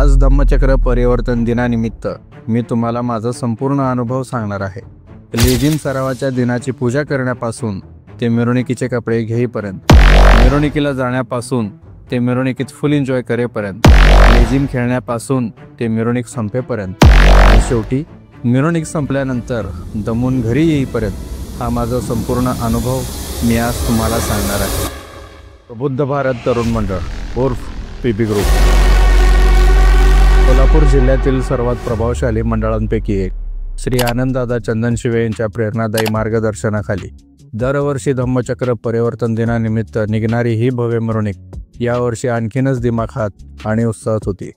आज धम्मचक्र परिवर्तन दिनानिमित्त मी तुम्हाला माझा संपूर्ण अनुभव सांगणार आहे। लेझिम सरावाच्या दिनाची पूजा करण्यापासून ते मिरवणुकीचे कपडे घेईपर्यंत, मिरवणुकीला जाण्यापासून ते मिरवणुकीत फुल एन्जॉय करेपर्यंत, लेझिम खेळण्यापासून ते मिरवणूक संपेपर्यंत आणि शेवटी मिरवणूक संपल्यानंतर दमून घरी येईपर्यंत हा माझा संपूर्ण अनुभव मी आज तुम्हाला सांगणार आहे। प्रबुद्ध भारत तरुण मंडळ उर्फ पीपी ग्रुप कोल्हापूर जिल्ह्यातील सर्वात प्रभावशाली मंडळांपैकी एक श्री आनंददादा चंदनशिवे यांच्या प्रेरणादायी मार्गदर्शनाखाली दरवर्षी धम्मचक्र परिवर्तन दिनानिमित्त निघणारी ही भव्य मिरवणूक यावर्षी आणखीनच दिमाखात आणि उत्साहात होती।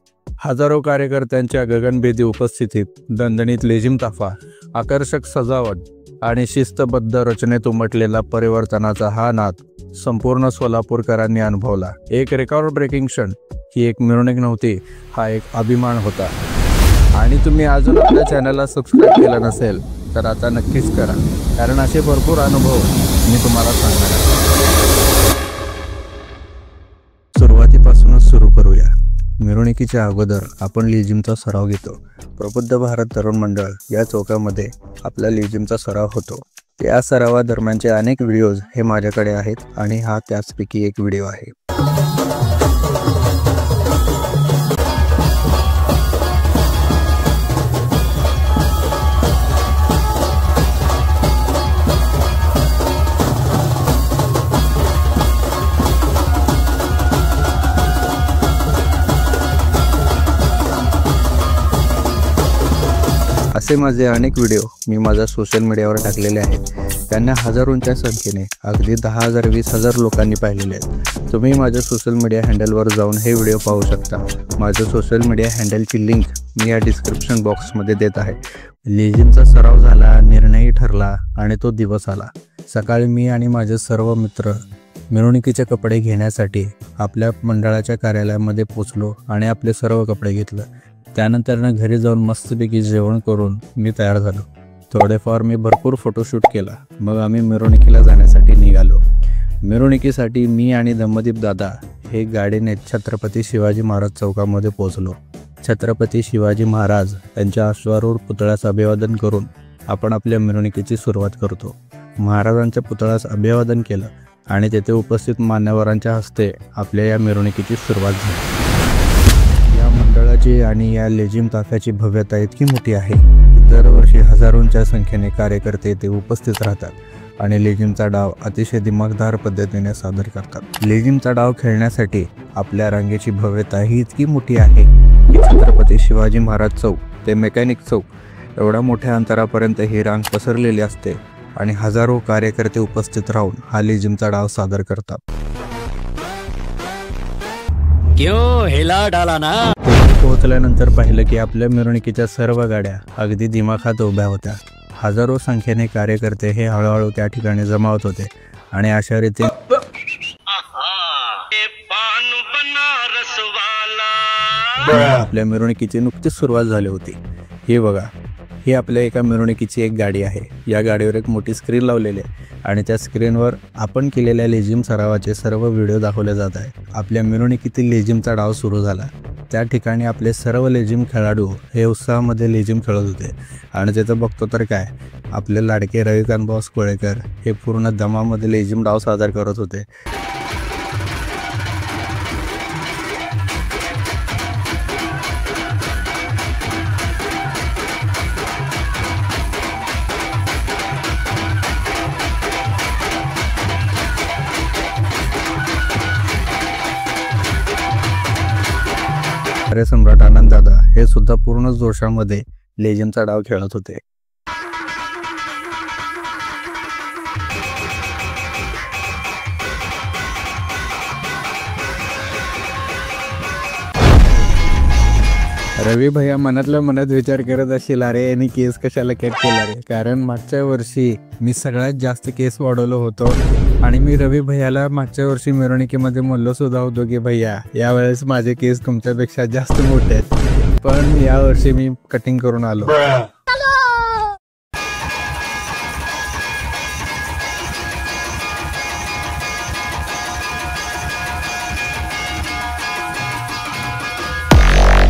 हजारो कार्यकर्त्यांच्या गगनभेदी उपस्थितीत दणदणीत लेझिम ताफा, आकर्षक सजावट आणि शिस्तबद्ध रचनेत उमटलेला परिवर्तनाचा हा नाद संपूर्ण सोलापूरकरांनी अनुभवला। एक रेकॉर्ड ब्रेकिंग क्षण ही एक मिरवणूक नव्हती, हा एक अभिमान होता। आणि तुम्ही अजून आपल्या चॅनलला सबस्क्राईब केलं नसेल तर आता नक्कीच करा, कारण असे भरपूर अनुभव मी तुम्हाला सांगणार आहे। सुरुवातीपासूनच सुरू करूया। मिरवणुकीच्या अगोदर आपण लेझिमचा सराव घेतो। प्रबुद्ध भारत तरुण मंडळ या चौकामध्ये आपला लेझिमचा सराव होतो। या सरावादरम्यानचे अनेक व्हिडिओज हे माझ्याकडे आहेत आणि हा त्याचपैकी एक व्हिडिओ आहे। असे माझे अनेक व्हिडिओ मी माझ्या सोशल मीडियावर टाकलेले आहेत। त्यांना हजारोंच्या संख्येने अगदी 10,000 20,000 लोकांनी पाहिलेले आहेत। तुम्ही माझ्या सोशल मीडिया हँडलवर जाऊन हे व्हिडिओ पाहू शकता। माझ्या सोशल मीडिया हँडलची लिंक मी या डिस्क्रिप्शन बॉक्समध्ये देत आहे। लेझिमचा सराव झाला, निर्णयही ठरला आणि तो दिवस आला। सकाळी मी आणि माझे सर्व मित्र मिरवणुकीचे कपडे घेण्यासाठी आपल्या मंडळाच्या कार्यालयामध्ये पोचलो आणि आपले सर्व कपडे घेतलं। त्यानंतर घरी जाऊन मस्तपैकी जेवण करून मी तयार झालो। थोडेफार मी भरपूर फोटोशूट केला। मग आम्ही मिरवणुकीला जाण्यासाठी निघालो। मिरवणुकीसाठी मी आणि धम्मदीप दादा हे गाडीने छत्रपती शिवाजी महाराज चौकामध्ये पोहोचलो। छत्रपती शिवाजी महाराज यांच्या अश्वारूढ पुतळ्यास अभिवादन करून आपण आपल्या मिरवणुकीची सुरुवात करतो। महाराजांच्या पुतळ्यास अभिवादन केलं आणि तेथे उपस्थित मान्यवरांच्या हस्ते आपल्या या मिरवणुकीची सुरुवात झाली। या मंडळाची आणि या लेझिम ताफ्याची भव्यता इतकी मोठी आहे की दरवर्षी हजारोंच्या संख्येने कार्यकर्ते येथे उपस्थित राहतात आणि लेझिमचा डाव अतिशय दिमागदार पद्धतीने सादर करतात। लेझिमचा डाव खेळण्यासाठी आपल्या रांगेची भव्यता ही इतकी मोठी आहे की छत्रपती शिवाजी महाराज चौक ते मेकॅनिक चौक एवढ्या मोठ्या अंतरापर्यंत ही रांग पसरलेली असते आणि हजारो कार्यकर्ते उपस्थित राहून हा लेझिमचा डाव सादर करतात। क्यों हिला डाला ना। पोहोचल्यानंतर पाहिलं की आपल्या मिरवणुकीच्या सर्व गाड्या अगदी दिमाखात उभ्या होत्या। हजारो संख्येने कार्यकर्ते हे हळूहळू त्या ठिकाणी जमावत होते आणि अशा रीतीने आपल्या मिरवणुकीची नुकतीच सुरुवात झाली होती। हे बघा, ही आपल्या एका मिरवणुकीची एक गाडी आहे। या गाडीवर एक मोठी स्क्रीन लावलेली आहे आणि त्या स्क्रीनवर आपण केलेल्या लेझिम सरावाचे सर्व व्हिडिओ दाखवले जात आहे। आपल्या मिरवणुकीतील लेझिमचा डाव सुरू झाला। त्या ठिकाणी आपले सर्व लेझिम खेळाडू हे उत्साहामध्ये लेझिम खेळत होते आणि तिथं बघतो तर काय, आपले लाडके रविकांत बॉस कोळेकर हे पूर्ण दमामध्ये लेझिम डाव सादर करत होते। सम्राट आनंददादा हे सुद्धा पूर्ण जोशामध्ये लेझिमचा डाव खेळत होते। रवी भैया मनातल्या मनात विचार करत असेल, अरे यांनी केस कशाला कट केला रे, कारण मागच्या वर्षी मी सगळ्यात जास्त केस वाढवलो होतो आणि मी रवी भैयाला मागच्या वर्षी मिरवणुकीमध्ये म्हणलो सुद्धा होतो की भैया यावेळेस माझे केस तुमच्यापेक्षा जास्त मोठे आहेत, पण यावर्षी मी कटिंग करून आलो।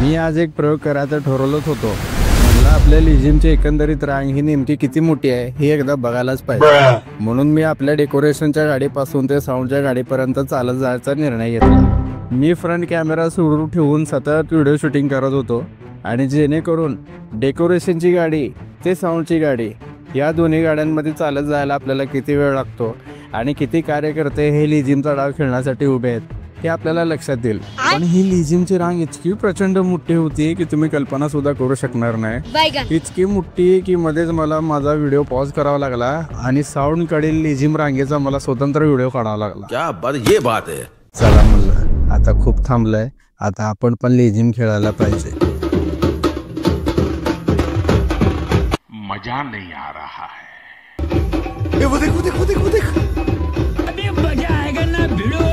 मी आज एक प्रयोग करायचं ठरवलंच होतो. म्हणलं आपल्या लिजिमची एकंदरीत रांग ही नेमकी किती मोठी आहे हे एकदा बघायलाच पाहिजे. म्हणून मी आपल्या डेकोरेशनच्या गाडीपासून ते साऊंडच्या गाडीपर्यंत चालत जायचा निर्णय घेतला. मी फ्रंट कॅमेरा सुरू ठेवून सतत व्हिडिओ शूटिंग करत होतो आणि जेणेकरून डेकोरेशनची गाडी ते साऊंडची गाडी या दोन्ही गाड्यांमध्ये चालत जायला आपल्याला किती वेळ लागतो आणि किती कार्यकर्ते हे लिजिमचा डाव खेळण्यासाठी उभे आहेत हे आपल्याला लक्षात येईल. पण ही लिजिमची रांग इतकी प्रचंड मोठी होती की तुम्ही कल्पना सुद्धा करू शकणार नाही. इतकी मोठी की मध्येच मला माझा व्हिडिओ पॉज करावा लागला आणि साऊंड कडील लिजिम रांगेचा मला स्वतंत्र व्हिडिओ काढावा लागला. क्या बात है. चला म्हणलं आता खूप थांबलंय, आता आपण पण लिजिम खेळायला पाहिजे. मजा नहीं आ रहा है. वो देख. अभी मजा आएगा ना भिड़ो.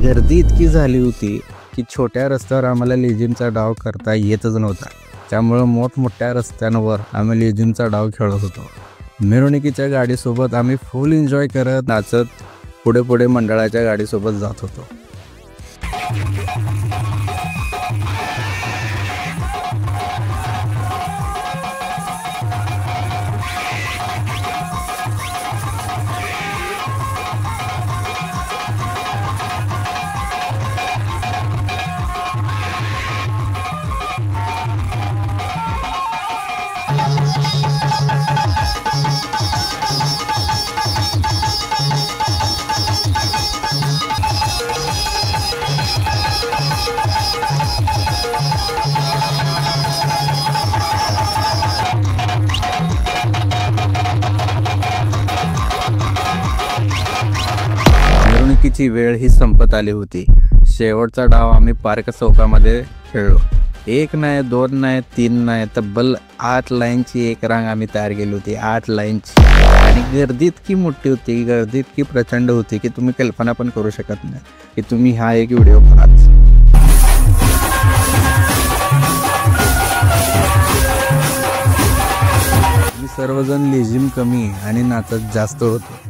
गर्दी इतकी झाली होती की छोट्या रस्त्यावर आम्हाला लेझिमचा डाव करता येतच नव्हता. त्यामुळं मोठमोठ्या रस्त्यांवर आम्ही लेझिमचा डाव खेळत होतो. मिरवणुकीच्या गाडीसोबत आम्ही फुल एन्जॉय करत नाचत पुढे पुढे मंडळाच्या गाडीसोबत जात होतो. मिरवणुकीची वेळ ही संपत आली होती. शेवटचा डाव आम्ही पार्क चौकामध्ये खेळलो. 1 नाही 2 नाही 3 नाही तब्बल 8 लाईनची एक रांग आम्ही तयार केली होती. 8 लाईनची. आणि गर्दी इतकी मोठी होती, गर्दी इतकी प्रचंड होती की तुम्ही कल्पना पण करू शकत नाही की तुम्ही हा एक व्हिडिओ पाहात. सर्वजण लेझिम कमी आणि नाचत जास्त होतो.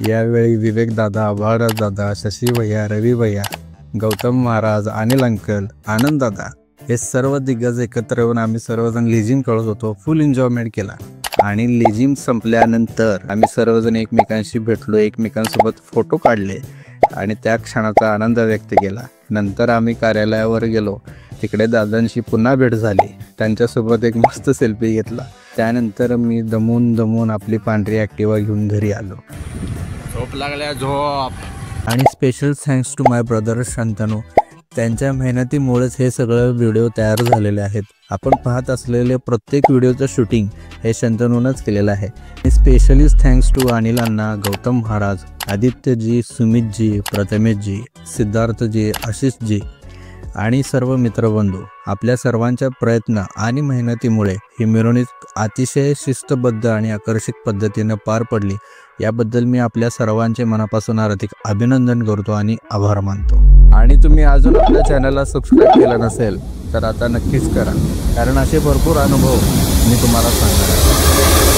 यावेळी विवेक दादा, बाळराज दादा, शशी भैया, रवी भैया, गौतम महाराज, अनिल अंकल, आनंद दादा हे सर्व दिग्गज एकत्र येऊन आम्ही सर्वजण लेझिम खेळत होतो. फुल एन्जॉयमेंट केला. आणि लेझिम संपल्यानंतर आम्ही सर्वजण एकमेकांशी भेटलो, एकमेकांसोबत फोटो काढले आणि त्या क्षणाचा आनंद व्यक्त केला. नंतर आम्ही कार्यालयावर गेलो. तिकडे दादांशी पुन्हा भेट झाली. त्यांच्यासोबत एक मस्त सेल्फी घेतला. त्यानंतर मी दमून आपली पांढरी ॲक्टिवा घेऊन घरी आलो. झोप लागल्या झोप. आणि special thanks to my brother Shantanu. त्यांच्या मेहनतीमुळेच हे सगळं व्हिडिओ तयार झालेले आहेत. आपण पाहत असलेले प्रत्येक व्हिडिओचं शूटिंग हे शांतनूनच केलेलं आहे. स्पेशली थँक्स टू अनिल अण्णा, गौतम महाराज, आदित्यजी, सुमितजी, प्रथमेशजी, सिद्धार्थजी, आशिषजी आणि सर्व मित्रबंधू. आपल्या सर्वांच्या प्रयत्न आणि मेहनतीमुळे ही मिरवणूक अतिशय शिस्तबद्ध आणि आकर्षक पद्धतीने पार पडली. याबद्दल मी आपल्या सर्वांचे मनापासून हार्दिक अभिनंदन करतो आणि आभार मानतो. आणि तुम्ही अजून आपल्या चॅनलला सबस्क्राईब केलं नसेल तर आता नक्कीच करा, कारण असे भरपूर अनुभव मी तुम्हाला सांगणार आहे.